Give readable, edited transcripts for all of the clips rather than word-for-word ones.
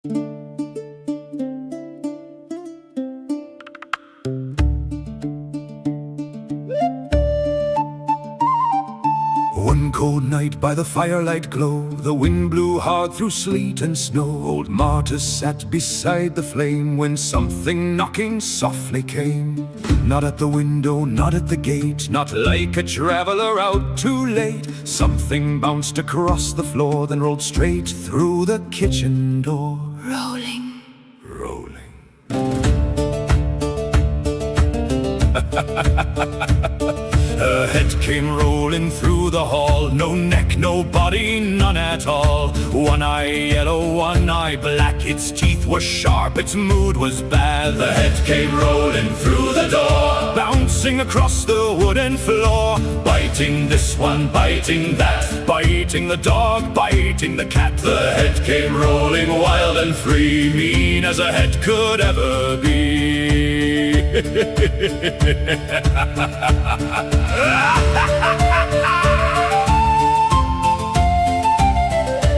One cold night by the firelight glow, the wind blew hard through sleet and snow. Old Martha sat beside the flame when something knocking softly came. Not at the window, not at the gate, not like a traveler out too late. Something bounced across the floor, then rolled straight through the kitchen door. Rolling. Her head came rolling through the hall. No neck, no body, none at all. One eye yellow, one eye black. Its teeth were sharp, its mood was bad. The head came rolling through the door, bouncing across the wooden floor. Biting this one, biting that, biting the dog, biting the cat. The head came rolling wild and free, mean as a head could ever be.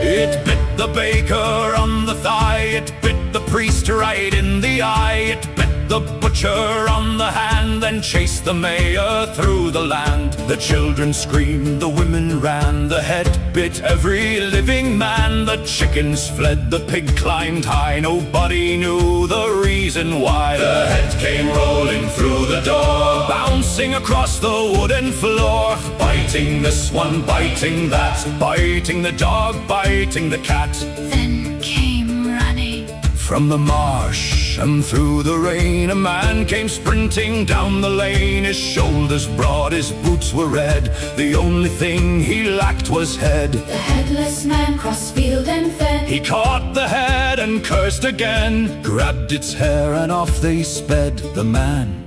It bit the baker on the thigh, it bit the priest right in the eye, it bit the butcher on the hand, then chased the mayor through the land. The children screamed, the women ran, the head bit every living man. The chickens fled, the pig climbed high, nobody knew the reason why. The head came rolling through the door, bouncing across the wooden floor. Biting this one, biting that, biting the dog, biting the cat. Then came running from the marsh and through the rain, a man came sprinting down the lane. His shoulders broad, his boots were red, the only thing he lacked was head. The headless man crossed field and fen. He caught the head and cursed again, grabbed its hair and off they sped. The man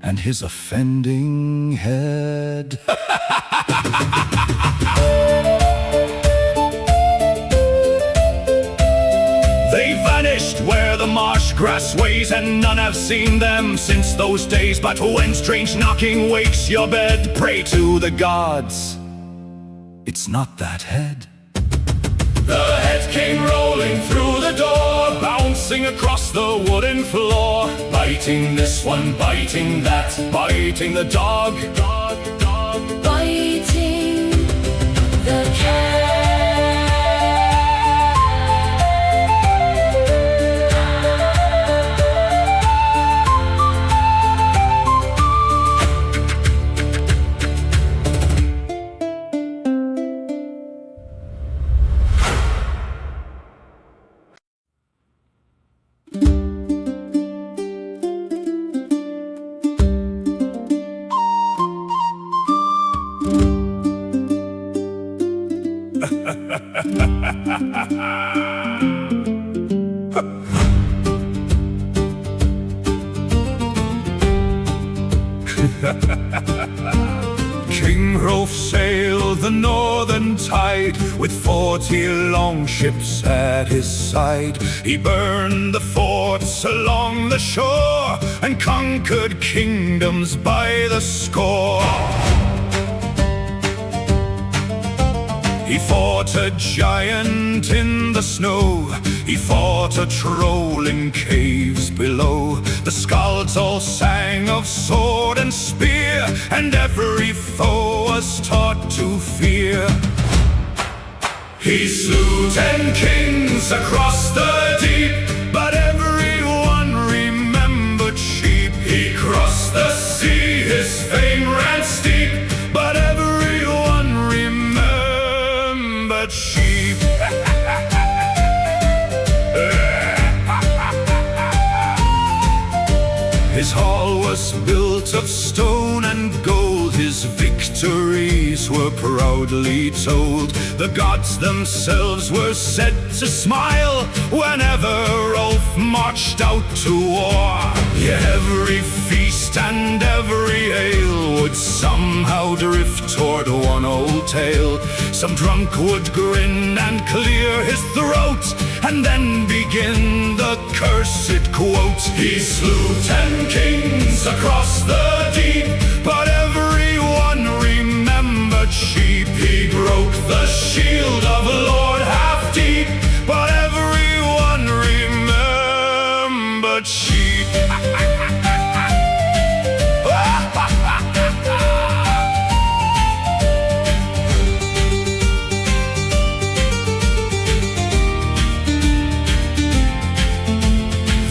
and his offending head. They vanished where the marsh grass ways, and none have seen them since those days. But when strange knocking wakes your bed, pray to the gods, it's not that head. The head came rolling through the door, bouncing across the wooden floor. Biting this one, biting that, biting the dog, biting the cat. King Hrolf sailed the northern tide with 40 longships at his side. He burned the forts along the shore and conquered kingdoms by the score. He fought a giant in the snow, he fought a troll in caves below. The skalds all sang of sword and spear, and every foe was taught to fear. He slew 10 kings across the deep, but everyone remembered sheep. He crossed the sea, his fame ran steep, but everyone remembered sheep. His hall was built of stone and gold, his victories were proudly told. The gods themselves were said to smile whenever Rolf marched out to war. Yet every feast and every ale would somehow drift toward one old tale. Some drunk would grin and clear his throat, and then begin the cursed quote. He slew 10 kings across the deep, but everyone remembered sheep. He broke the shield of Lord Half-Deep, but everyone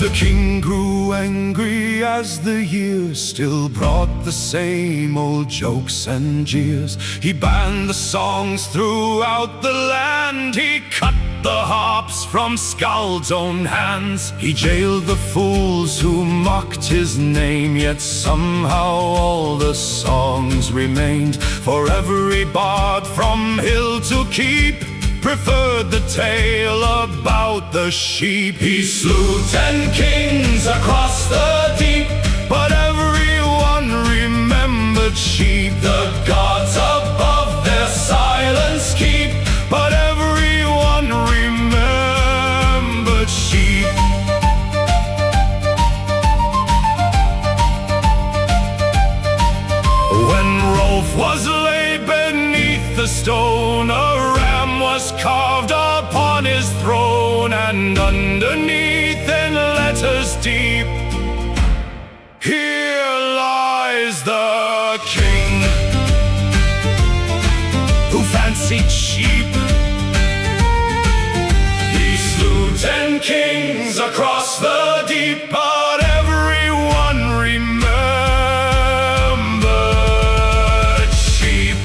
The king grew angry as the years still brought the same old jokes and jeers. He banned the songs throughout the land. He cut the harps from Skald's own hands. He jailed the fools who mocked his name. Yet somehow all the songs remained. For every bard from hill to keep preferred the tale about the sheep. He slew 10 kings across the deep, but everyone remembered sheep. The gods above their silence keep, but everyone remembered sheep. When Rolf was laid beneath the stone, a ram was carved upon his throne, and underneath in letters deep, here lies the king who fancied sheep. He slew 10 kings across the deep, but everyone remembered sheep.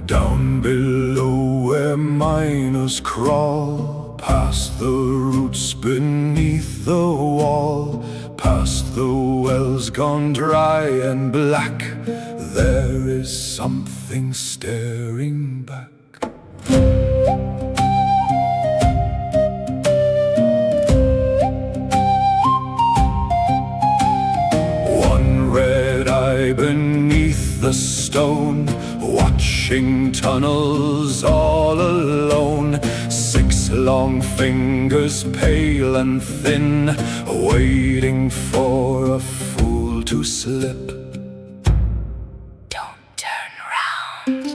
Down below where miners crawl, past the roots beneath the wall, past the wells gone dry and black, there is something staring back. One red eye beneath the stone, watching tunnels all alone. 6 long fingers, pale and thin, waiting for a fool to slip. Don't turn round.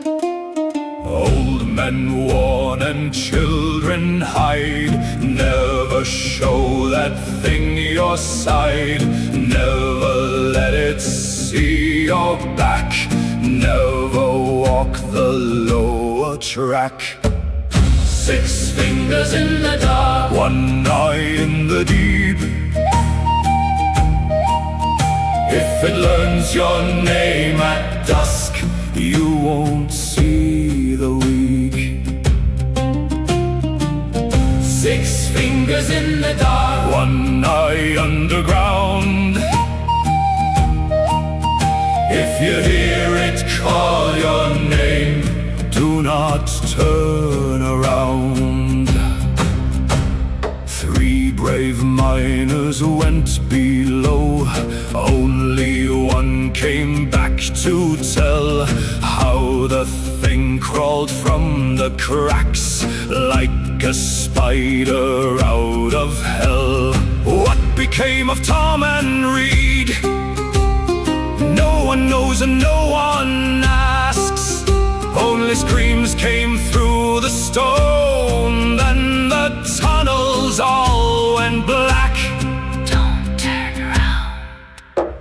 Old men warn and children hide. Never show that thing your side. Never let it see your back. Never walk the lower track. 6 fingers in the dark, 1 eye in the deep. If it learns your name at dusk, you won't see the weak. 6 fingers in the dark, 1 eye underground. If you hear it call your name, do not turn around. 3 brave miners went below. Only one came back to tell how the thing crawled from the cracks like a spider out of hell. What became of Tom and Reed? No one knows and no one asks. Only screams came through the stone. Then the tunnels all went black. Don't turn around.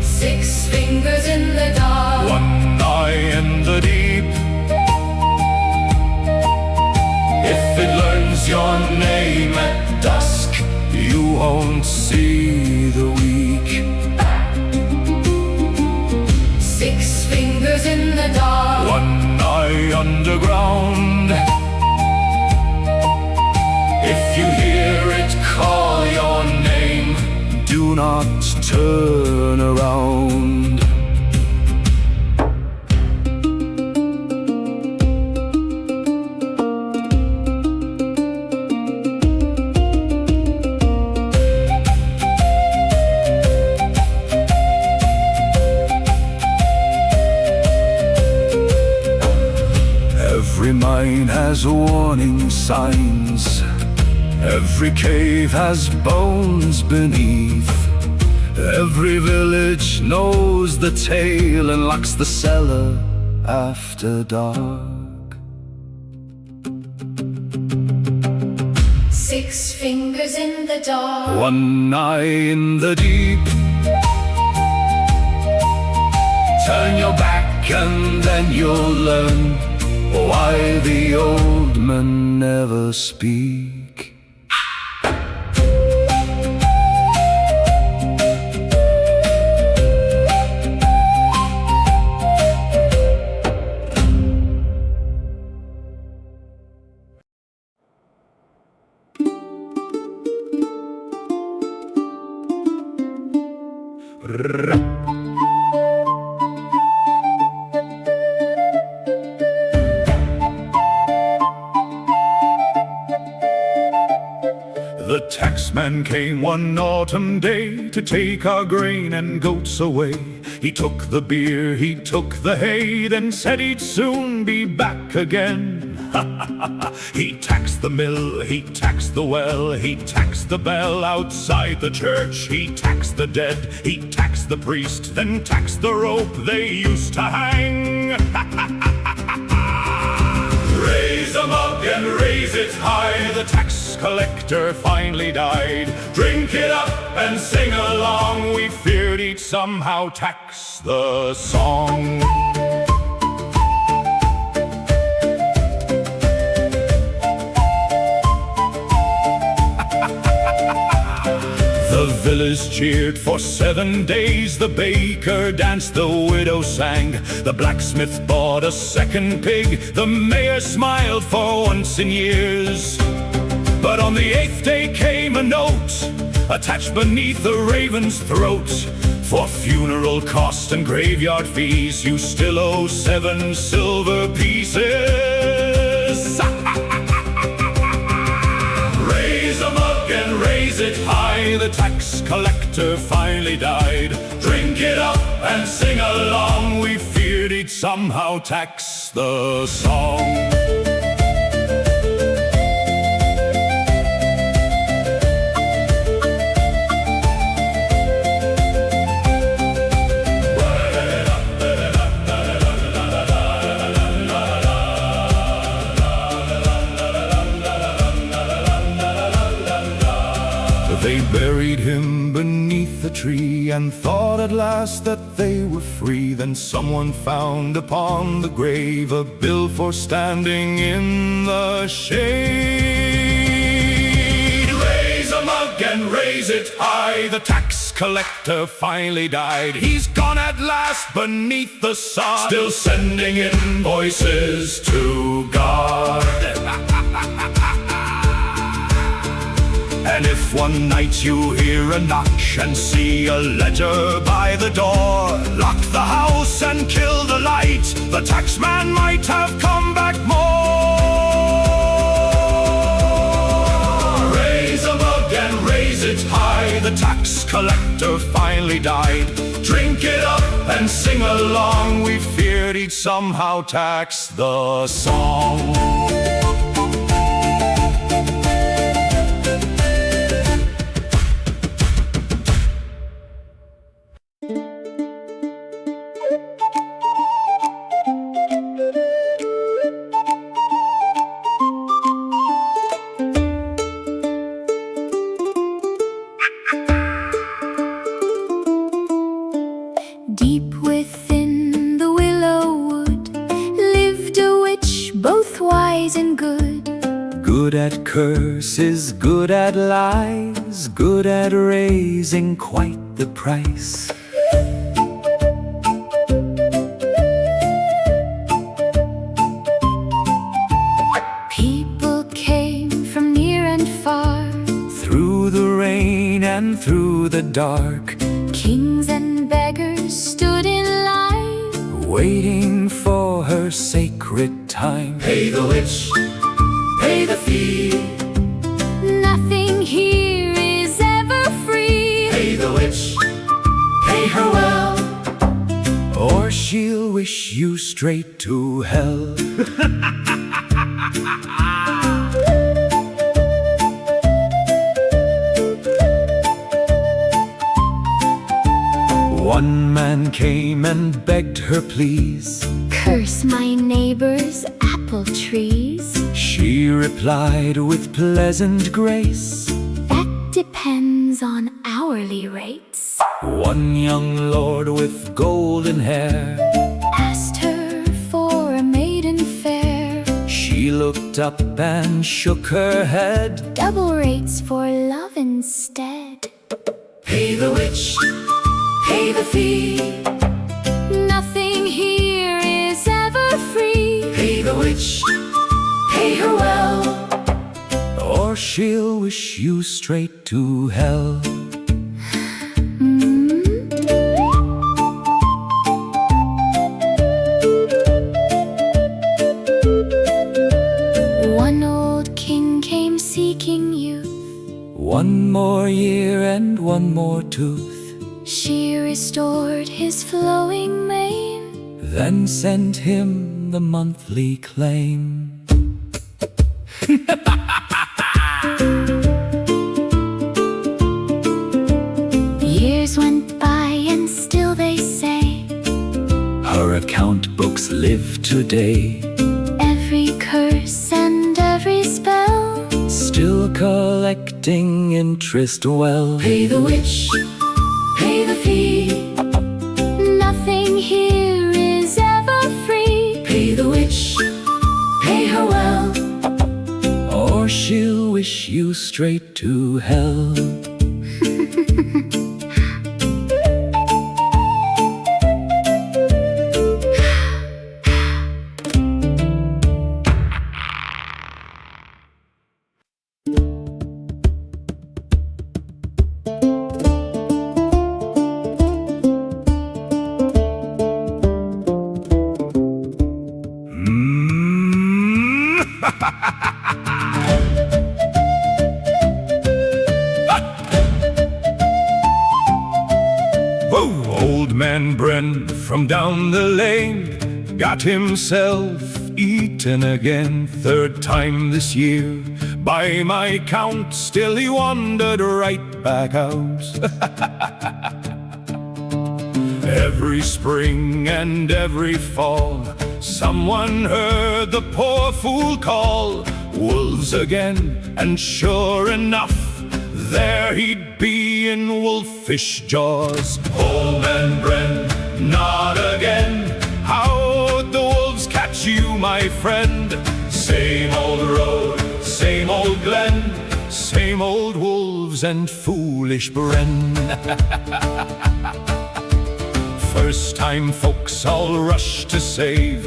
6 fingers in the dark, 1 eye in the deep. If it learns your name at dusk, you won't see the weak. 6 fingers in the dark, 1 eye underground. If you hear it call your name, do not turn around. shrine has warning signs. Every cave has bones beneath. Every village knows the tale and locks the cellar after dark. 6 fingers in the dark. One eye in the deep. Turn your back and then you'll learn why the old men never speak. The taxman came one autumn day to take our grain and goats away. He took the beer, he took the hay, then said he'd soon be back again. He taxed the mill, he taxed the well, he taxed the bell outside the church. He taxed the dead, he taxed the priest, then taxed the rope they used to hang. Raise a mug and raise it high, the tax collector finally died. Drink it up and sing along, we feared he'd somehow tax the song. The village cheered for 7 days. The baker danced, the widow sang. The blacksmith bought a second pig. The mayor smiled for once in years. But on the 8th day came a note attached beneath the raven's throat. For funeral costs and graveyard fees, you still owe 7 silver pieces. Raise a mug and raise it high, the tax collector finally died. Drink it up and sing along, we feared he'd somehow tax the song. They buried him beneath the tree and thought at last that they were free. Then someone found upon the grave a bill for standing in the shade. Raise a mug and raise it high, the tax collector finally died. He's gone at last beneath the sod, still sending invoices to God. And if one night you hear a knock and see a ledger by the door, lock the house and kill the light, the taxman might have come back more. Raise a mug and raise it high, the tax collector finally died. Drink it up and sing along, we feared he'd somehow tax the song. Deep within the willow wood lived a witch, both wise and good. Good at curses, good at lies, good at raising quite the price. People came from near and far, Through the rain and through the dark, kings and beggars stood in line, waiting for her sacred time. Pay the witch, pay the fee. nothing here is ever free. Pay the witch, pay her well. Or she'll wish you straight to hell. One man came and begged her please. Curse my neighbor's apple trees. She replied with pleasant grace, That depends on hourly rates. one young lord with golden hair Asked her for a maiden fair. She looked up and shook her head. Double rates for love instead. Pay the witch, pay the fee. Nothing here is ever free. Pay the witch, pay her well. Or she'll wish you straight to hell. One old king came seeking youth. One more year and one more tooth. She restored his flowing mane. Then sent him the monthly claim. Years went by and still they say Her account books live today. every curse and every spell Still collecting interest well. Pay the witch, pay the fee. Nothing here is ever free. Pay the witch, pay her well. Or she'll wish you straight to hell. Whoa! Old man Bren from down the lane got himself eaten again. Third time this year, by my count. Still he wandered right back out. Every spring and every fall, someone heard the poor fool call. Wolves again, and sure enough, there he'd be in wolfish jaws. Old man Bren, not again. How'd the wolves catch you, my friend? Same old road, same old glen, same old wolves and foolish Bren. First time folks all rushed to save,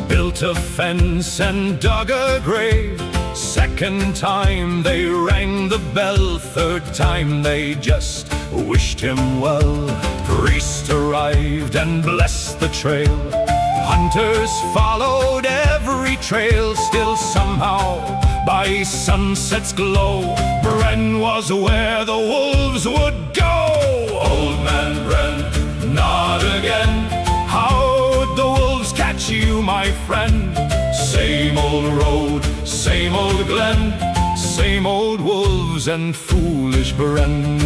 built a fence and dug a grave. Second time they rang the bell. Third time they just wished him well. Priest arrived and blessed the trail. Hunters followed every trail. Still somehow, by sunset's glow, Bren was where the wolves would go. Old man Bren, not again. How'd the wolves catch you, my friend? Same old road, same old glen, same old wolves and foolish Bren.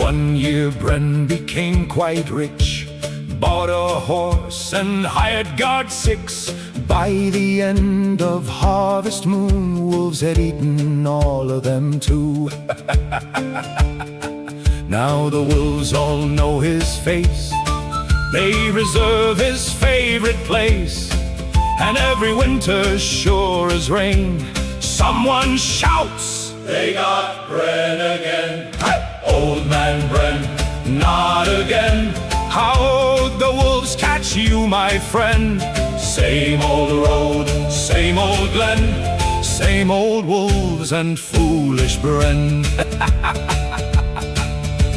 One year Bren became quite rich, bought a horse and hired guard 6. By the end of harvest moon, wolves had eaten all of them too. Now the wolves all know his face. They reserve his favorite place. And every winter, sure as rain, someone shouts, they got Bren again. Old man Bren, not again. How'd the wolves catch you, my friend? Same old road, same old glen, same old wolves and foolish Bren.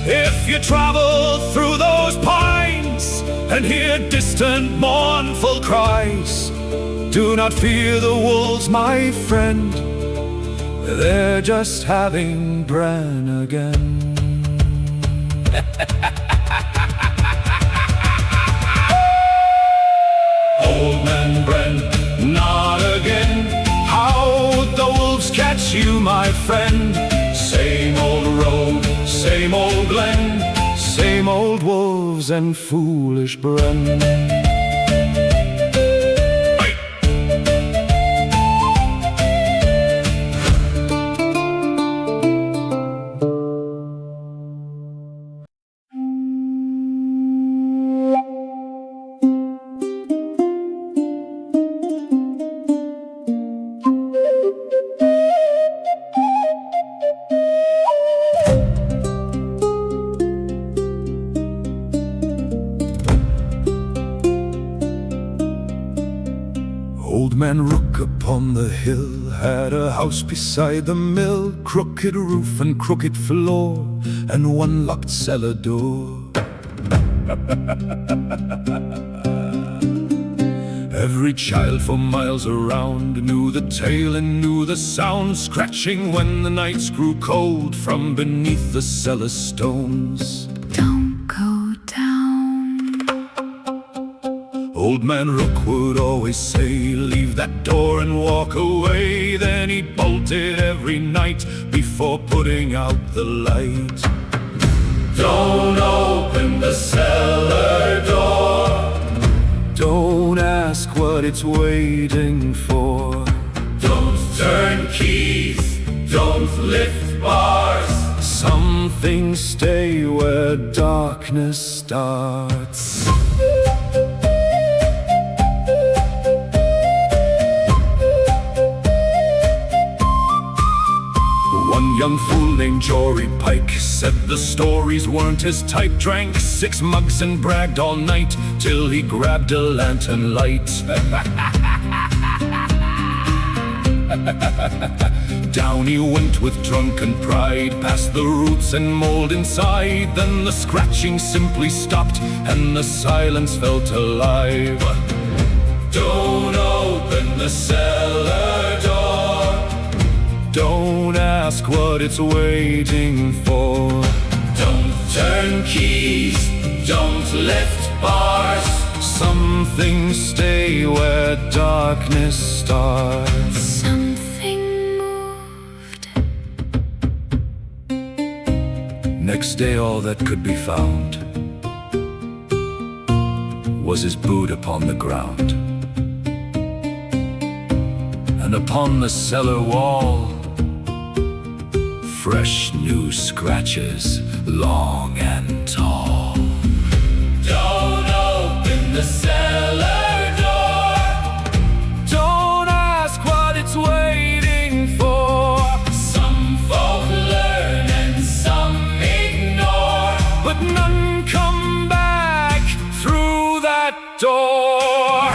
If you travel through those pines and hear distant mournful cries, do not fear the wolves, my friend. They're just having Bren again. Old man Bren. dwarves and foolish bren. Old man Rook upon the hill had a house beside the mill, crooked roof and crooked floor, and one locked cellar door. Every child for miles around knew the tale and knew the sound, scratching when the nights grew cold from beneath the cellar stones. Don't go down. Old man Rook would always say, leave that door and walk away. Then he bolted every night before putting out the light. Don't open the cellar door. Don't ask what it's waiting for. Don't turn keys. Don't lift bars. Some things stay where darkness starts. One young fool named Jory Pike said the stories weren't his type. Drank 6 mugs and bragged all night till he grabbed a lantern light. Down he went with drunken pride, past the roots and mold inside. Then the scratching simply stopped and the silence felt alive. Don't open the cellar door. Don't ask what it's waiting for. Don't turn keys. Don't lift bars. Some things stay where darkness starts. Something moved. Next day all that could be found was his boot upon the ground, and upon the cellar wall fresh new scratches, long and tall. Don't open the cellar door. Don't ask what it's waiting for. Some folk learn and some ignore, But none come back through that door.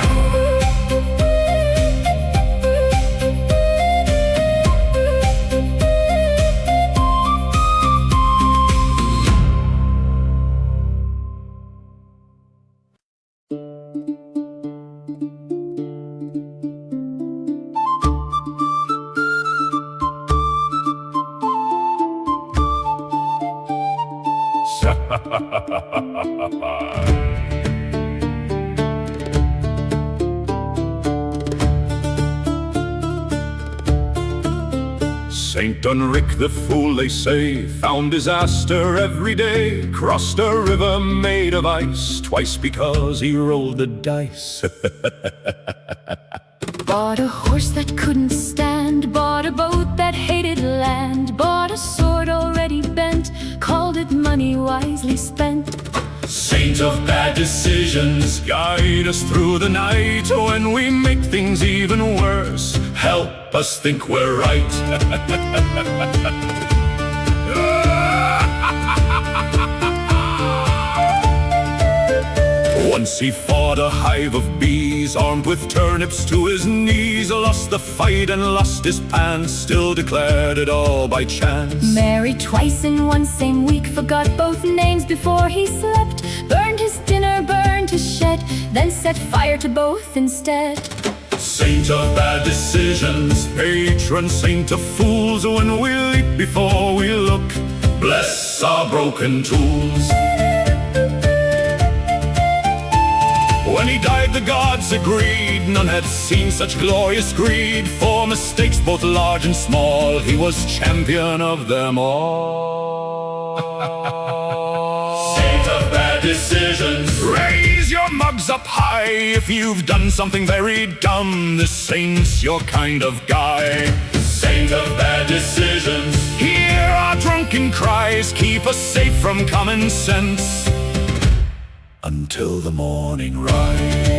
Saint Dunrick the fool, they say, found disaster every day. Crossed a river made of ice, twice because he rolled the dice. Bought a horse that couldn't stand, bought a boat that hated land, bought a sword already bent, called it money wisely spent. Saint of bad decisions, Guide us through the night when we make things even worse. help us think we're right. Once he fought a hive of bees, armed with turnips to his knees. Lost the fight and lost his pants, still declared it all by chance. Married twice in one same week, forgot both names before he slept, burned his dinner, burned his shed, then set fire to both instead. Saint of bad decisions, Patron saint of fools, when we leap before we look, bless our broken tools. when he died the gods agreed, none had seen such glorious greed. For mistakes both large and small, he was champion of them all. Saint of bad decisions. Raise your mugs up high if you've done something very dumb. This ain't your kind of guy. Saint of bad decisions. Hear our drunken cries, keep us safe from common sense until the morning rise.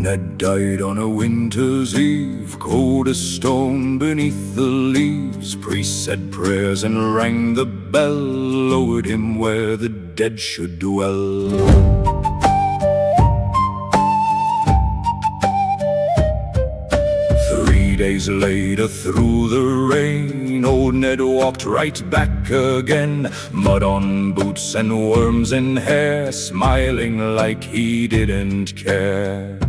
Ned died on a winter's eve, cold as stone beneath the leaves. Priest said prayers and rang the bell, lowered him where the dead should dwell. 3 days later, through the rain, old Ned walked right back again. Mud on boots and worms in hair, smiling like he didn't care.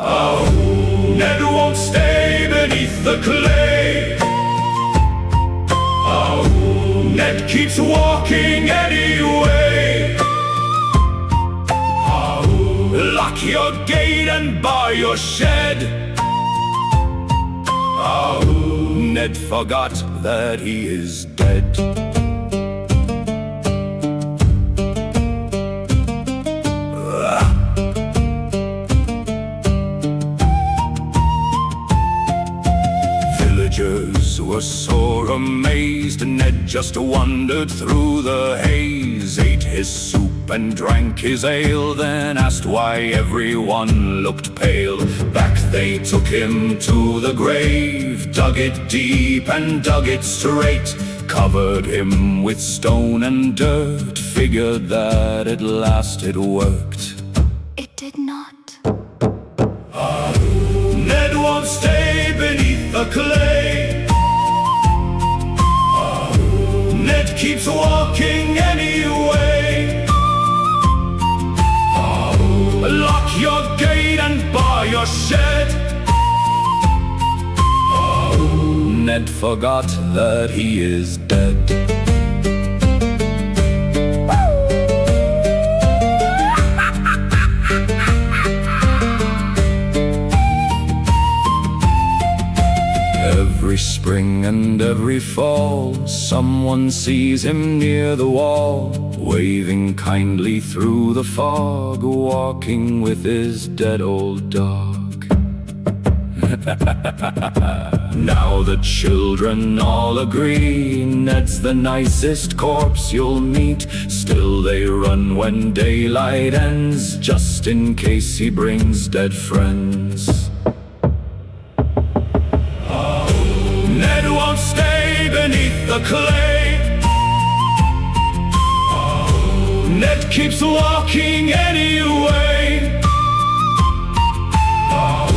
Oh, Ned won't stay beneath the clay. Oh, Ned keeps walking anyway. Oh, lock your gate and bar your shed. Oh, Ned forgot that he is dead. Were sore amazed. Ned just wandered through the haze, ate his soup and drank his ale, then asked why everyone looked pale. Back they took him to the grave, dug it deep and dug it straight, covered him with stone and dirt, figured that at last it worked. It did not. Ned won't stay beneath the clay. Ned keeps walking anyway. Oh, lock your gate and bar your shed. Oh, Ned forgot that he is dead. Every spring and every fall, someone sees him near the wall, waving kindly through the fog, walking with his dead old dog. Now the children all agree Ned's the nicest corpse you'll meet. Still they run when daylight ends, just in case he brings dead friends. Ned won't stay beneath the clay. Oh, Ned keeps walking anyway. Oh,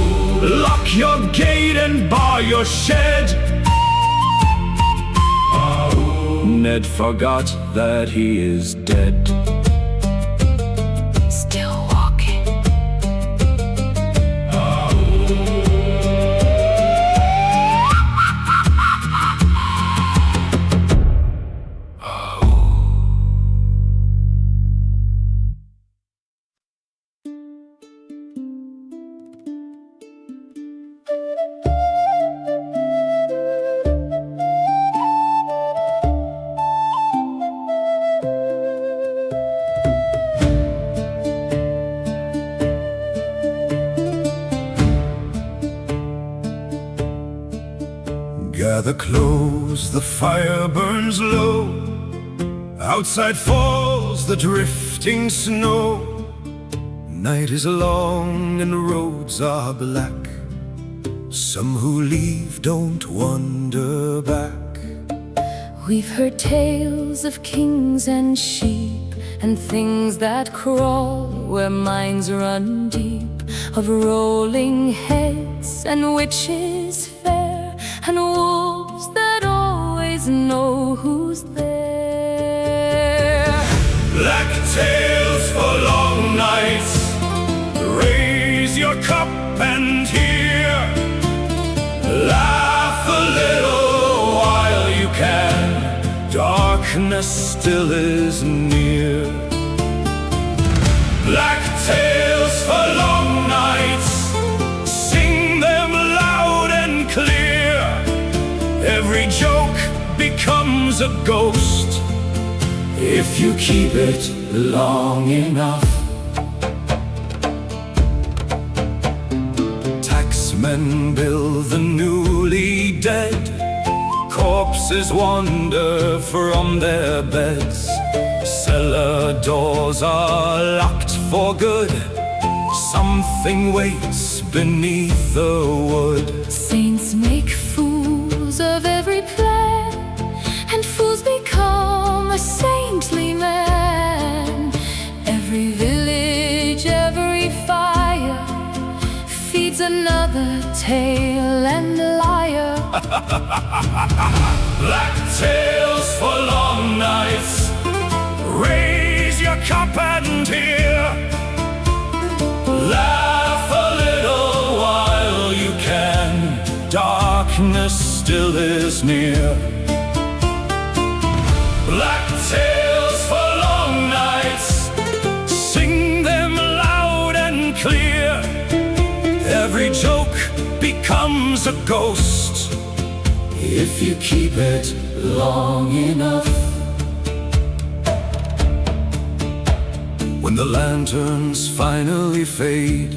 lock your gate and bar your shed. Oh, Ned forgot that he is dead. Still walking. Gather close, the fire burns low. Outside falls the drifting snow. Night is long and roads are black. Some who leave don't wander back. We've heard tales of kings and sheep, and things that crawl where minds run deep, of rolling heads and witches fair, and wolves that always know who's there. Black tales for long nights. Raise your cup darkness still is near. Black tales for long nights, sing them loud and clear. Every joke becomes a ghost if you keep it long enough. Taxmen bill the newly dead, corpses wander from their beds. Cellar doors are locked for good, something waits beneath the wood. Saints make fools of every plan, and fools become a saintly man. Every village, every fire feeds another tale and liar. Black tales for long nights, raise your cup and hear. Laugh a little while you can, darkness still is near. Black tales for long nights, sing them loud and clear. Every joke becomes a ghost if you keep it long enough. When the lanterns finally fade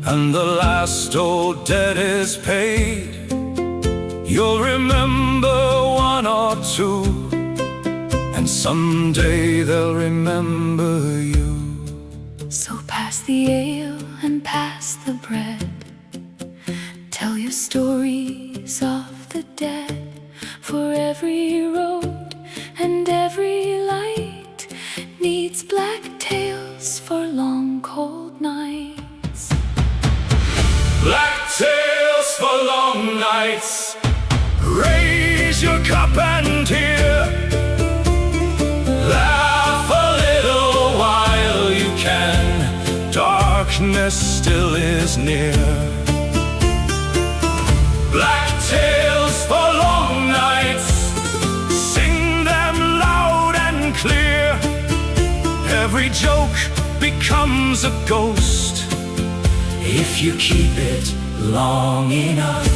and the last old debt is paid, you'll remember one or two, and someday they'll remember you. So pass the ale and pass the bread, tell your stories of the dead. For every road and every light needs black tales for long cold nights. Black tales for long nights, raise your cup and hear. Laugh a little while you can, darkness still is near. Black tales for long nights, sing them loud and clear. Every joke becomes a ghost if you keep it long enough.